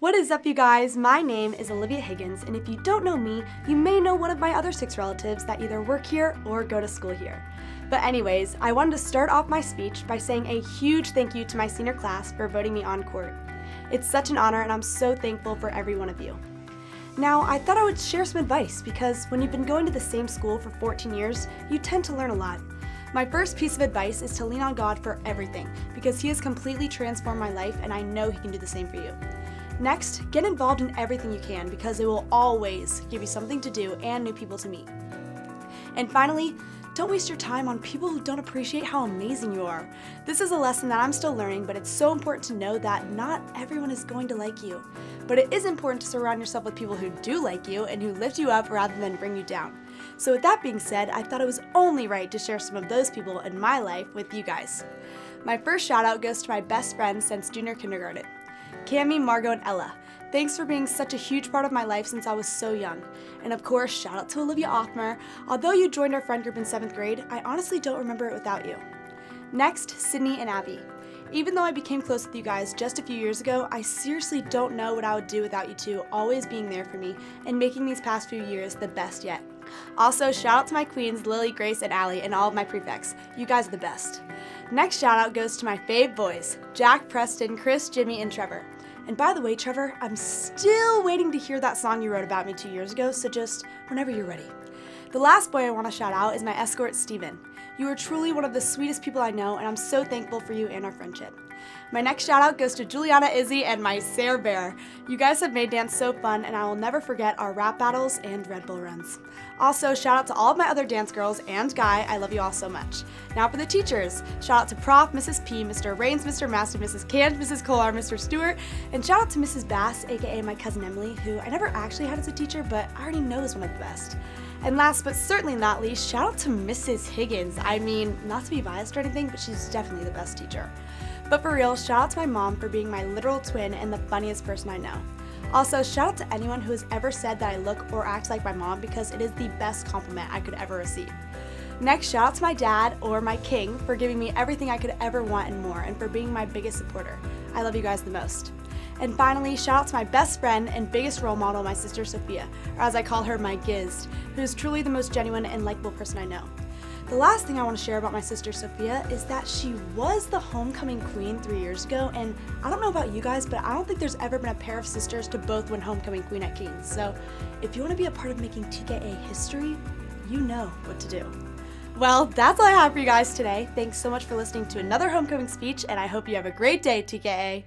What is up, you guys? My name is Olivia Higgins, and if you don't know me, you may know one of my other 6 relatives that either work here or go to school here. But anyways, I wanted to start off my speech by saying a huge thank you to my senior class for voting me on court. It's such an honor, and I'm so thankful for every one of you. Now, I thought I would share some advice because when you've been going to the same school for 14 years, you tend to learn a lot. My first piece of advice is to lean on God for everything because He has completely transformed my life, and I know He can do the same for you. Next, get involved in everything you can because it will always give you something to do and new people to meet. And finally, don't waste your time on people who don't appreciate how amazing you are. This is a lesson that I'm still learning, but it's so important to know that not everyone is going to like you. But it is important to surround yourself with people who do like you and who lift you up rather than bring you down. So with that being said, I thought it was only right to share some of those people in my life with you guys. My first shout out goes to my best friends since junior kindergarten. Cami, Margot, and Ella. Thanks for being such a huge part of my life since I was so young. And of course, shout out to Olivia Othmer. Although you joined our friend group in 7th grade, I honestly don't remember it without you. Next, Sydney and Abby. Even though I became close with you guys just a few years ago, I seriously don't know what I would do without you two always being there for me and making these past few years the best yet. Also, shout out to my queens, Lily, Grace, and Allie, and all of my prefects. You guys are the best. Next shout out goes to my fave boys, Jack, Preston, Chris, Jimmy, and Trevor. And by the way, Trevor, I'm still waiting to hear that song you wrote about me 2 years ago, so just whenever you're ready. The last boy I want to shout out is my escort, Steven. You are truly one of the sweetest people I know, and I'm so thankful for you and our friendship. My next shout out goes to Juliana, Izzy, and my Sarah Bear. You guys have made dance so fun, and I will never forget our rap battles and Red Bull runs. Also, shout out to all of my other dance girls and Guy. I love you all so much. Now for the teachers. Shout out to Prof, Mrs. P, Mr. Rains, Mr. Master, Mrs. Cans, Mrs. Kolar, Mr. Stewart, and shout out to Mrs. Bass, aka my cousin Emily, who I never actually had as a teacher, but I already know is one of the best. And last but certainly not least, shout out to Mrs. Higgins. I mean, not to be biased or anything, but she's definitely the best teacher. But for real, shout out to my mom for being my literal twin and the funniest person I know. Also, shout out to anyone who has ever said that I look or act like my mom because it is the best compliment I could ever receive. Next, shout out to my dad, or my king, for giving me everything I could ever want and more, and for being my biggest supporter. I love you guys the most. And finally, shout out to my best friend and biggest role model, my sister Sophia, or as I call her, my Giz, who is truly the most genuine and likable person I know. The last thing I want to share about my sister Sophia is that she was the homecoming queen 3 years ago, and I don't know about you guys, but I don't think there's ever been a pair of sisters to both win homecoming queen at Kings. So if you want to be a part of making TKA history, you know what to do. Well, that's all I have for you guys today. Thanks so much for listening to another homecoming speech, and I hope you have a great day, TKA.